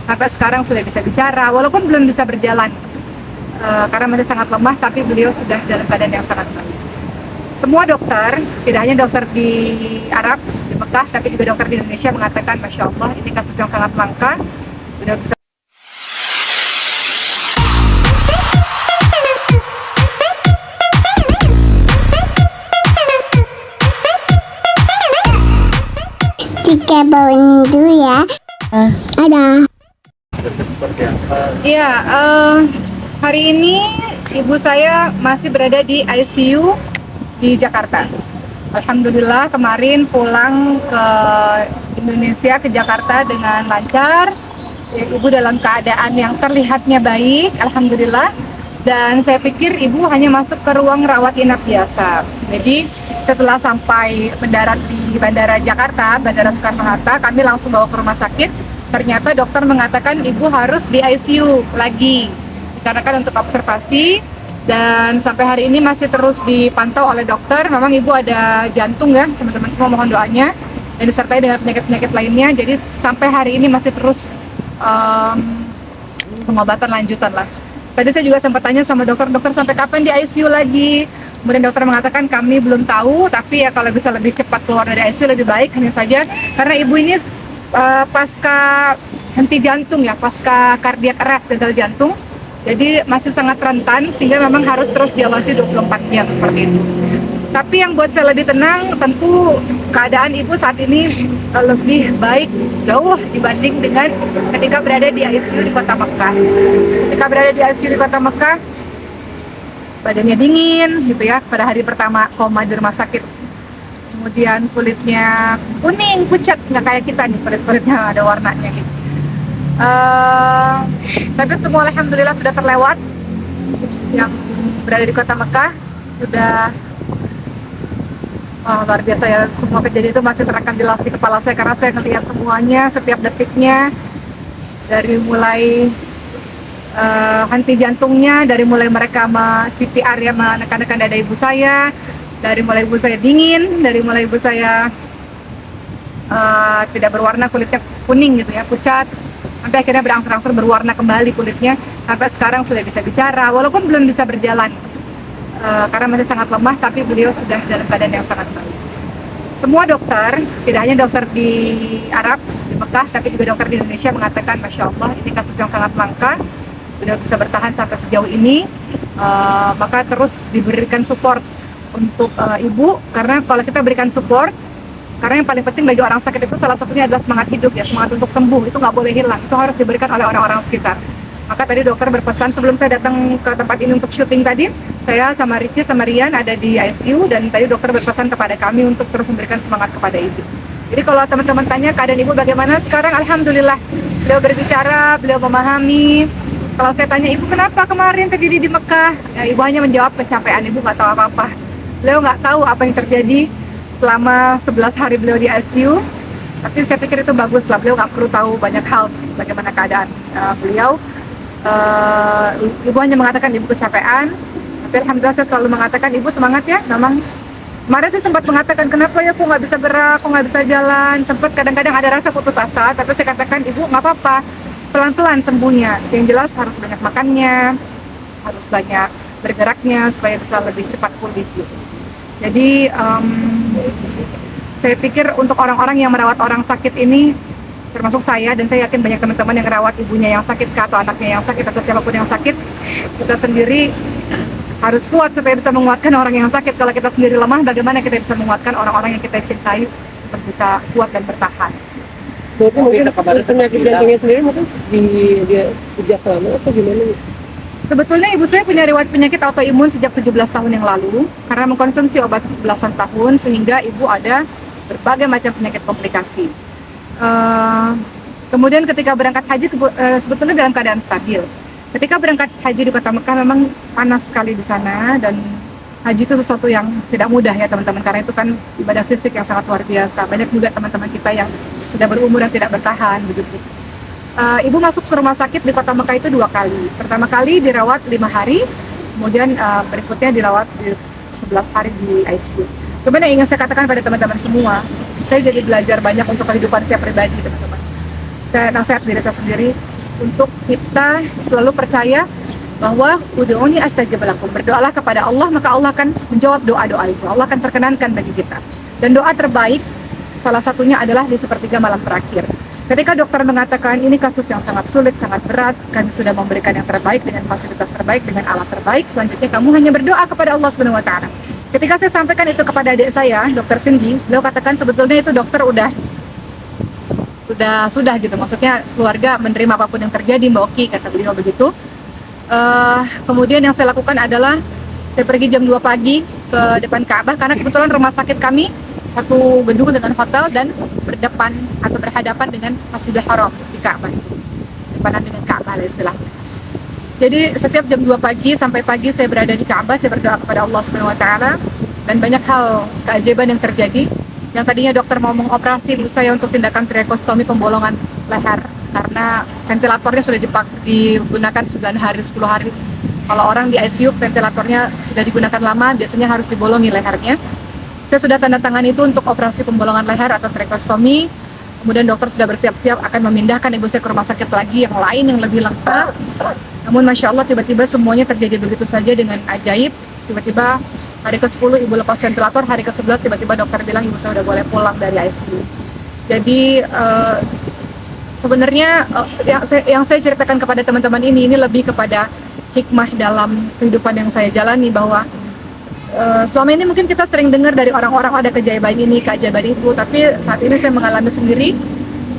Sampai sekarang sudah bisa bicara, walaupun belum bisa berjalan karena masih sangat lemah, tapi beliau sudah dalam keadaan yang sangat baik. Semua dokter, tidak hanya dokter di Arab, di Mekah, tapi juga dokter di Indonesia mengatakan, Masya Allah, ini kasus yang sangat langka. Beliau bisa Tiga bawang dulu ya. Ada. Iya, hari ini ibu saya masih berada di ICU di Jakarta. Alhamdulillah kemarin pulang ke Indonesia, ke Jakarta dengan lancar. Ibu dalam keadaan yang terlihatnya baik, alhamdulillah. Dan saya pikir ibu hanya masuk ke ruang rawat inap biasa. Jadi setelah sampai mendarat di Bandara Jakarta, Bandara Soekarno-Hatta, kami langsung bawa ke rumah sakit. Ternyata dokter mengatakan ibu harus di ICU lagi, dikarenakan untuk observasi, dan sampai hari ini masih terus dipantau oleh dokter. Memang ibu ada jantung ya, teman-teman semua mohon doanya, dan disertai dengan penyakit-penyakit lainnya. Jadi sampai hari ini masih terus pengobatan lanjutan lah. Tadi saya juga sempat tanya sama dokter sampai kapan di ICU lagi. Kemudian dokter mengatakan kami belum tahu, tapi ya kalau bisa lebih cepat keluar dari ICU lebih baik. Hanya saja karena ibu ini pasca henti jantung ya, pasca kardiak arrest, gagal jantung, jadi masih sangat rentan, sehingga memang harus terus diawasi 24 jam seperti itu. Tapi yang buat saya lebih tenang, tentu keadaan ibu saat ini lebih baik jauh dibanding dengan ketika berada di ICU di kota Mekah. Ketika berada di ICU di kota Mekah, badannya dingin gitu ya, pada hari pertama koma di rumah sakit. Kemudian kulitnya kuning, pucat, nggak kayak kita nih, kulit-kulitnya ada warnanya gitu. Tapi semua alhamdulillah sudah terlewat. Yang berada di kota Mekah sudah luar biasa ya, semua kejadian itu masih terekam jelas di kepala saya karena saya ngelihat semuanya, setiap detiknya, dari mulai henti jantungnya, dari mulai mereka CPR ya, menekan-nekan dada ibu saya, dari mulai ibu saya dingin, dari mulai ibu saya tidak berwarna, kulitnya kuning gitu ya, pucat, sampai akhirnya berangsur-angsur berwarna kembali kulitnya, sampai sekarang sudah bisa bicara, walaupun belum bisa berjalan karena masih sangat lemah, tapi beliau sudah dalam keadaan yang sangat baik. Semua dokter, tidak hanya dokter di Arab, di Mekah, tapi juga dokter di Indonesia mengatakan, Masya Allah, ini kasus yang sangat langka. Beliau bisa bertahan sampai sejauh ini, maka terus diberikan support untuk ibu, karena kalau kita berikan support, karena yang paling penting bagi orang sakit itu salah satunya adalah semangat hidup ya, semangat untuk sembuh, itu nggak boleh hilang, itu harus diberikan oleh orang-orang sekitar. Maka tadi dokter berpesan, sebelum saya datang ke tempat ini untuk syuting tadi, saya sama Richie sama Rian ada di ICU, dan tadi dokter berpesan kepada kami untuk terus memberikan semangat kepada ibu. Jadi kalau teman-teman tanya keadaan ibu bagaimana sekarang, alhamdulillah beliau berbicara, beliau memahami. Kalau saya tanya ibu kenapa kemarin terjadi di Mekah, ya, ibu hanya menjawab pencapaian, ibu nggak tahu apa-apa. Beliau nggak tahu apa yang terjadi selama 11 hari beliau di ICU, tapi saya pikir itu bagus lah, beliau nggak perlu tahu banyak hal bagaimana keadaan beliau. Ibu hanya mengatakan ibu kecapean, tapi alhamdulillah saya selalu mengatakan ibu semangat ya. Memang kemarin saya sempat mengatakan kenapa ya, kok nggak bisa gerak, kok nggak bisa jalan, sempat kadang-kadang ada rasa putus asa, tapi saya katakan ibu nggak apa-apa, pelan-pelan sembuhnya, yang jelas harus banyak makannya, harus banyak bergeraknya supaya bisa lebih cepat pulih gitu. Jadi saya pikir untuk orang-orang yang merawat orang sakit ini, termasuk saya, dan saya yakin banyak teman-teman yang merawat ibunya yang sakit atau anaknya yang sakit atau siapapun yang sakit, kita sendiri harus kuat supaya bisa menguatkan orang yang sakit. Kalau kita sendiri lemah, bagaimana kita bisa menguatkan orang-orang yang kita cintai untuk bisa kuat dan bertahan. Mungkin penyakit jantungnya sendiri mungkin dia sejak lama atau gimana? Sebetulnya ibu saya punya riwayat penyakit autoimun sejak 17 tahun yang lalu karena mengkonsumsi obat belasan tahun, sehingga ibu ada berbagai macam penyakit komplikasi. Kemudian ketika berangkat haji sebetulnya dalam keadaan stabil. Ketika berangkat haji di kota Mekah memang panas sekali di sana, dan haji itu sesuatu yang tidak mudah ya teman-teman, karena itu kan ibadah fisik yang sangat luar biasa. Banyak juga teman-teman kita yang sudah berumur yang tidak bertahan begitu. Ibu masuk ke rumah sakit di kota Mekah itu 2 kali. Pertama kali dirawat 5 hari, kemudian berikutnya dirawat 11 hari di ICU. Cuman yang ingin saya katakan pada teman-teman semua, saya jadi belajar banyak untuk kehidupan saya pribadi teman-teman. Saya nasihat diri saya sendiri, untuk kita selalu percaya bahwa ud'uni astajib lakum, berdoalah kepada Allah maka Allah akan menjawab doa-doa itu, Allah akan perkenankan bagi kita. Dan doa terbaik salah satunya adalah di sepertiga malam terakhir. Ketika dokter mengatakan ini kasus yang sangat sulit, sangat berat, kami sudah memberikan yang terbaik dengan fasilitas terbaik, dengan alat terbaik, selanjutnya kamu hanya berdoa kepada Allah Subhanahu wa taala. Ketika saya sampaikan itu kepada adik saya, Dokter Cindy, beliau katakan sebetulnya itu dokter sudah gitu, maksudnya keluarga menerima apapun yang terjadi, Mbak Oki, kata beliau begitu. Kemudian yang saya lakukan adalah saya pergi jam 2 pagi ke depan Ka'bah karena kebetulan rumah sakit kami satu gedung dengan hotel dan berhadapan dengan Masjidil Haram di Ka'bah, depanan dengan Ka'bah lah istilahnya. Jadi setiap jam 2 pagi sampai pagi saya berada di Ka'bah, saya berdoa kepada Allah Subhanahu wa taala, dan banyak hal keajaiban yang terjadi. Yang tadinya dokter mau mengoperasi ibu saya untuk tindakan tracheostomi pembolongan leher karena ventilatornya sudah digunakan 9 hari, 10 hari. Kalau orang di ICU ventilatornya sudah digunakan lama, biasanya harus dibolongi lehernya. Saya sudah tanda tangan itu untuk operasi pembolongan leher atau tracheostomi. Kemudian dokter sudah bersiap-siap akan memindahkan ibu saya ke rumah sakit lagi yang lain yang lebih lengkap. Namun Masya Allah tiba-tiba semuanya terjadi begitu saja dengan ajaib. Tiba-tiba hari ke-10 ibu lepas ventilator, hari ke-11 tiba-tiba dokter bilang ibu saya udah boleh pulang dari ICU. Jadi sebenarnya yang saya ceritakan kepada teman-teman ini lebih kepada hikmah dalam kehidupan yang saya jalani, bahwa selama ini mungkin kita sering dengar dari orang-orang ada keajaiban ini, keajaiban itu, tapi saat ini saya mengalami sendiri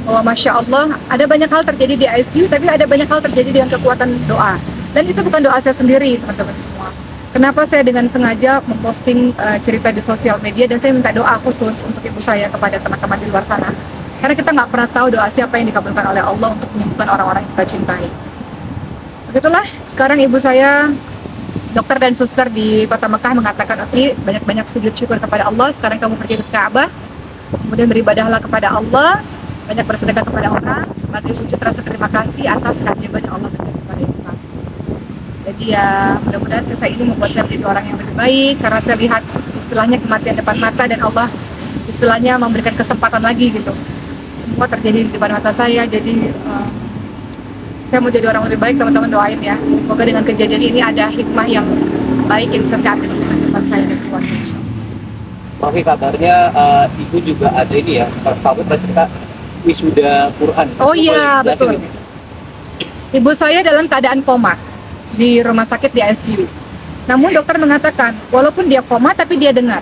bahwa Masya Allah ada banyak hal terjadi di ICU, tapi ada banyak hal terjadi dengan kekuatan doa. Dan itu bukan doa saya sendiri, teman-teman semua. Kenapa saya dengan sengaja memposting cerita di sosial media dan saya minta doa khusus untuk ibu saya kepada teman-teman di luar sana. Karena kita nggak pernah tahu doa siapa yang dikabulkan oleh Allah untuk menyembuhkan orang-orang yang kita cintai. Begitulah, sekarang ibu saya, dokter dan suster di kota Mekah mengatakan, oke, banyak-banyak sujud syukur kepada Allah, sekarang kamu pergi ke Ka'bah, kemudian beribadahlah kepada Allah, banyak bersedekah kepada orang, sebagai wujud rasa terima kasih atas keajaiban yang Allah berikan kepada ibu kami. Jadi ya, mudah-mudahan kisah ini membuat saya menjadi orang yang lebih baik, karena saya lihat istilahnya kematian depan mata, dan Allah istilahnya memberikan kesempatan lagi gitu. Semua terjadi di depan mata saya, jadi saya mau jadi orang lebih baik, teman-teman doain ya. Semoga dengan kejadian ini ada hikmah yang baik yang bisa saya ambil untuk kehidupan saya dan keluarga. Oke, kabarnya ibu juga ada ini ya, kamu pernah cerita wisuda Quran. Oh iya, betul. Ibu saya dalam keadaan koma di rumah sakit di ICU. Namun dokter mengatakan, walaupun dia koma tapi dia dengar.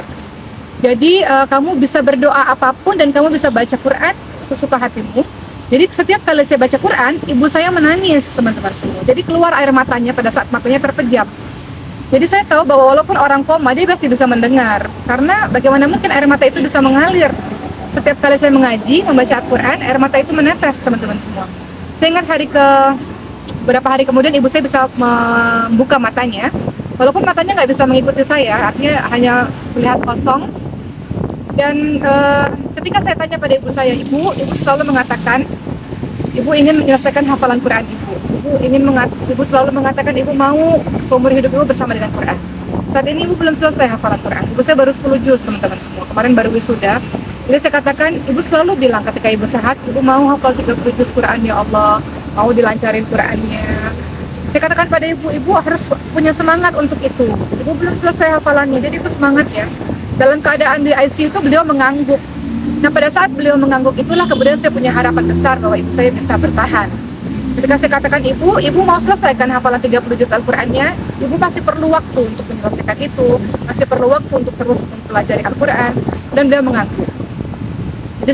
Jadi kamu bisa berdoa apapun dan kamu bisa baca Quran sesuka hatimu. Jadi setiap kali saya baca Quran, ibu saya menangis, teman-teman semua. Jadi keluar air matanya pada saat matanya terpejam. Jadi saya tahu bahwa walaupun orang koma, dia masih bisa mendengar. Karena bagaimana mungkin air mata itu bisa mengalir. Setiap kali saya mengaji, membaca Al-Quran, air mata itu menetes, teman-teman semua. Saya ingat beberapa hari kemudian ibu saya bisa membuka matanya. Walaupun matanya nggak bisa mengikuti saya, artinya hanya melihat kosong. Dan ketika saya tanya pada ibu saya, ibu selalu mengatakan ibu ingin menyelesaikan hafalan Quran ibu. Ibu selalu mengatakan ibu mau seumur hidup ibu bersama dengan Quran. Saat ini ibu belum selesai hafalan Quran. Ibu saya baru 10 juz, teman-teman semua. Kemarin baru wisuda. Jadi saya katakan, ibu selalu bilang ketika ibu sehat, ibu mau hafal 30 juz Quran ya Allah, mau dilancarin Qurannya. Saya katakan pada ibu harus punya semangat untuk itu. Ibu belum selesai hafalannya, jadi ibu semangat ya. Dalam keadaan di ICU itu beliau mengangguk. Nah pada saat beliau mengangguk itulah kemudian saya punya harapan besar bahwa ibu saya bisa bertahan. Ketika saya katakan ibu mau selesaikan hafalan 30 juz Al-Qurannya, ibu masih perlu waktu untuk menyelesaikan itu, masih perlu waktu untuk terus mempelajari Al-Quran, dan beliau mengangguk. Jadi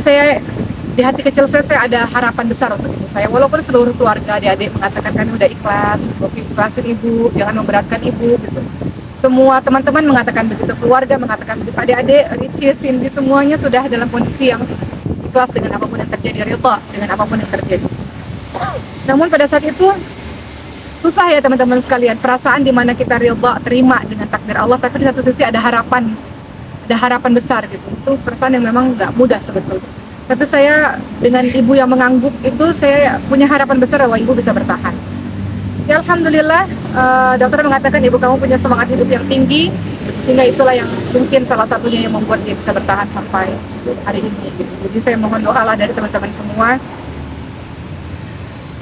di hati kecil saya ada harapan besar untuk ibu saya. Walaupun seluruh keluarga, adik-adik mengatakan kami udah ikhlas, ikhlasin ibu, jangan memberatkan ibu gitu. Semua teman-teman mengatakan begitu, keluarga mengatakan begitu, adik-adik, Richie, Cindy, semuanya sudah dalam kondisi yang ikhlas dengan apapun yang terjadi, ridha dengan apapun yang terjadi. Namun pada saat itu susah ya teman-teman sekalian, perasaan dimana kita ridha, terima dengan takdir Allah, tapi di satu sisi ada harapan besar gitu. Itu perasaan yang memang nggak mudah sebetulnya. Tapi saya dengan ibu yang mengangguk itu, saya punya harapan besar bahwa ibu bisa bertahan. Ya Alhamdulillah, dokter mengatakan ibu kamu punya semangat hidup yang tinggi, sehingga itulah yang mungkin salah satunya yang membuat dia bisa bertahan sampai hari ini gitu. Jadi saya mohon doalah dari teman-teman semua,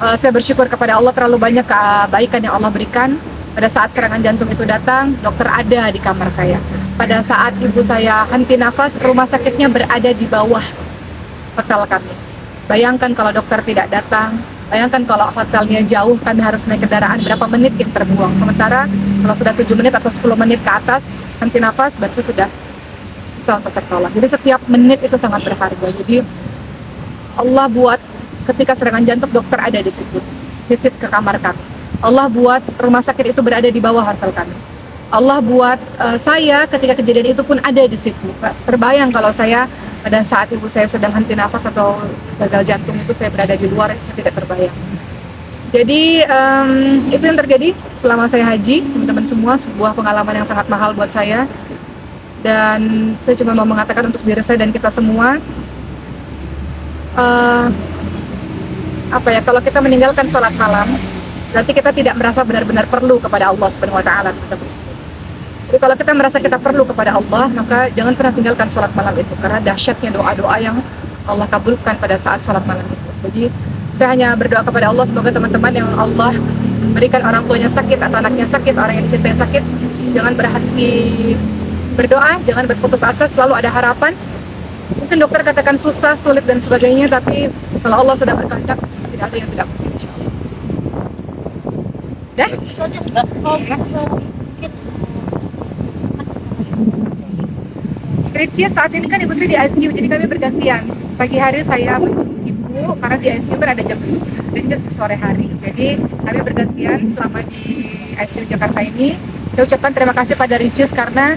Saya bersyukur kepada Allah terlalu banyak kebaikan yang Allah berikan. Pada saat serangan jantung itu datang, dokter ada di kamar saya. Pada saat ibu saya henti nafas, rumah sakitnya berada di bawah hotel kami. Bayangkan kalau dokter tidak datang, bayangkan kalau hotelnya jauh, kami harus naik kendaraan berapa menit yang terbuang. Sementara kalau sudah 7 menit atau 10 menit ke atas, henti nafas, berarti sudah susah untuk tertolong. Jadi setiap menit itu sangat berharga. Jadi Allah buat ketika serangan jantung dokter ada di situ, visit ke kamar kami. Allah buat rumah sakit itu berada di bawah hotel kami. Allah buat saya ketika kejadian itu pun ada di situ. Terbayang kalau saya pada saat ibu saya sedang henti nafas atau gagal jantung itu saya berada di luar, saya tidak terbayang. Jadi itu yang terjadi selama saya haji, teman-teman semua, sebuah pengalaman yang sangat mahal buat saya. Dan saya cuma mau mengatakan untuk diri saya dan kita semua, kalau kita meninggalkan sholat malam, berarti kita tidak merasa benar-benar perlu kepada Allah Subhanahu wa taala. Jadi kalau kita merasa kita perlu kepada Allah, maka jangan pernah tinggalkan sholat malam itu, karena dahsyatnya doa-doa yang Allah kabulkan pada saat sholat malam itu. Jadi saya hanya berdoa kepada Allah, semoga teman-teman yang Allah berikan orang tuanya sakit atau anaknya sakit, orang yang dicintai sakit, jangan berhenti berdoa, jangan berputus asa, selalu ada harapan. Mungkin dokter katakan susah, sulit dan sebagainya, tapi kalau Allah sudah berkehendak, tidak ada yang tidak mungkin, insyaallah. Dah? Ricis saat ini kan ibu saya di ICU, jadi kami bergantian. Pagi hari saya menjemput ibu, karena di ICU kan ada jam besuk. Ricis di sore hari. Jadi kami bergantian selama di ICU Jakarta ini. Saya ucapkan terima kasih pada Ricis karena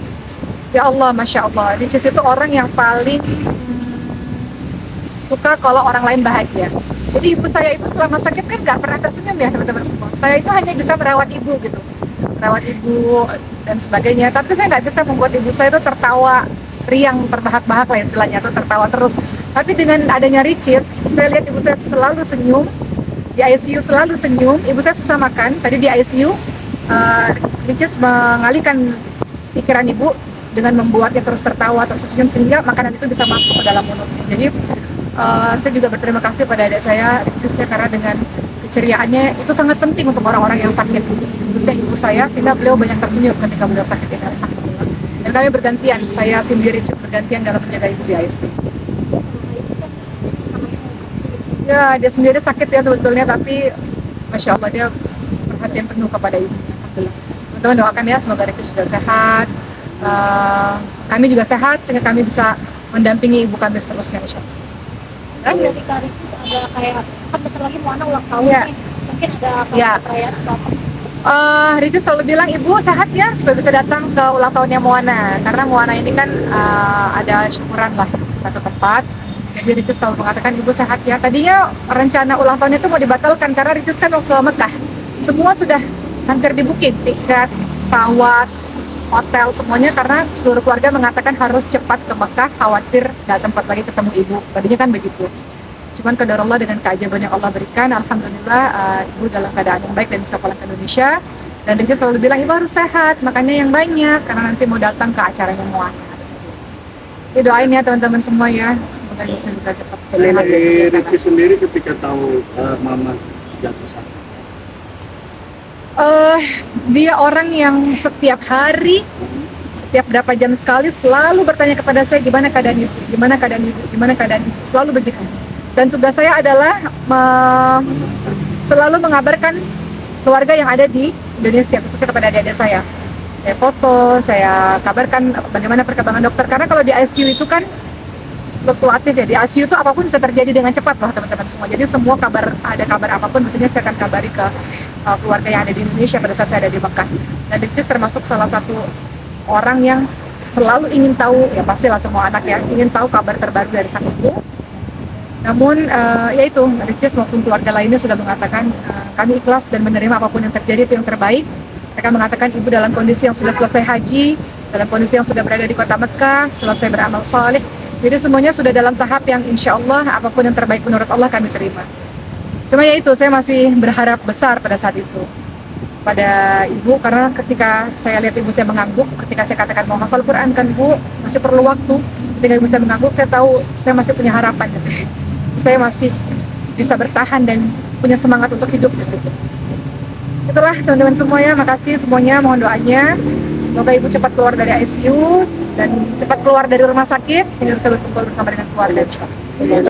ya Allah, Masya Allah, Ricis itu orang yang paling suka kalau orang lain bahagia. Jadi ibu saya itu selama sakit kan nggak pernah tersenyum ya teman-teman semua. Saya itu hanya bisa merawat ibu gitu, merawat ibu dan sebagainya. Tapi saya nggak bisa membuat ibu saya itu tertawa riang, terbahak-bahak lah istilahnya, atau tertawa terus. Tapi dengan adanya Ricis, saya lihat ibu saya selalu senyum, di ICU selalu senyum. Ibu saya susah makan, tadi di ICU Ricis mengalihkan pikiran ibu dengan membuatnya terus tertawa, terus senyum, sehingga makanan itu bisa masuk ke dalam mulutnya. Jadi saya juga berterima kasih pada adik saya, Ricis, karena dengan keceriaannya itu sangat penting untuk orang-orang yang sakit, khususnya ibu saya, sehingga beliau banyak tersenyum ketika beliau sakit ini. Alhamdulillah. Dan kami bergantian, saya sendiri Ricis bergantian dalam menjaga ibu di ICU. Ya, dia sendiri sakit ya sebetulnya, tapi Masya Allah dia perhatian penuh kepada ibunya. Alhamdulillah. Teman-teman doakan ya, semoga Ricis sudah sehat, kami juga sehat, sehingga kami bisa mendampingi ibu kami seterusnya, insya Allah. Kan dari Kak Ricis ada kayak, kan bentar lagi Moana ulang tahun Ya. nih. Mungkin ada perayaan atau apa? Ricis selalu bilang ibu sehat ya supaya bisa datang ke ulang tahunnya Moana, karena Moana ini kan ada syukuran lah satu tempat. Jadi Ricis selalu mengatakan ibu sehat ya. Tadinya rencana ulang tahunnya itu mau dibatalkan karena Ricis kan mau ke Mekah, semua sudah hampir di-booking, tiket, pesawat, hotel, semuanya, karena seluruh keluarga mengatakan harus cepat ke Mekah, khawatir nggak sempat lagi ketemu ibu. Tadinya kan begitu. Cuman qadarullah dengan keajaiban yang Allah berikan, alhamdulillah ibu dalam keadaan yang baik dan bisa pulang ke Indonesia. Dan Ricis selalu bilang ibu harus sehat, makannya yang banyak karena nanti mau datang ke acaranya Moana. Jadi doain ya teman-teman semua ya, semoga bisa cepat sehat. Ricis sendiri ketika tahu mama jatuh sakit, dia orang yang setiap hari, setiap berapa jam sekali selalu bertanya kepada saya gimana keadaan ibu, gimana keadaan ibu, gimana keadaan ibu, selalu begitu. Dan tugas saya adalah selalu mengabarkan keluarga yang ada di Indonesia, khususnya kepada adik-adik saya. Saya foto, saya kabarkan bagaimana perkembangan dokter, karena kalau di ICU itu kan fluktuatif ya, di ICU itu apapun bisa terjadi dengan cepat loh teman-teman semua. Jadi semua ada kabar apapun, mestinya saya akan kabari ke keluarga yang ada di Indonesia pada saat saya ada di Mekah. Dan Ricis termasuk salah satu orang yang selalu ingin tahu, ya pastilah semua anak ya, ingin tahu kabar terbaru dari sang ibu. Namun yaitu Ricis maupun keluarga lainnya sudah mengatakan kami ikhlas dan menerima apapun yang terjadi, itu yang terbaik. Mereka mengatakan ibu dalam kondisi yang sudah selesai haji, dalam kondisi yang sudah berada di kota Mekah, selesai beramal saleh. Jadi semuanya sudah dalam tahap yang insya Allah apapun yang terbaik menurut Allah kami terima. Cuma ya itu, saya masih berharap besar pada saat itu pada ibu, karena ketika saya lihat ibu saya mengangguk, ketika saya katakan mau hafal Quran kan bu, masih perlu waktu. Ketika ibu saya mengangguk, saya tahu saya masih punya harapan di situ. Saya masih bisa bertahan dan punya semangat untuk hidup di situ. Itulah teman-teman semua ya, makasih semuanya, mohon doanya. Semoga ibu cepat keluar dari ICU dan cepat keluar dari rumah sakit sehingga bisa berkumpul bersama dengan keluarga.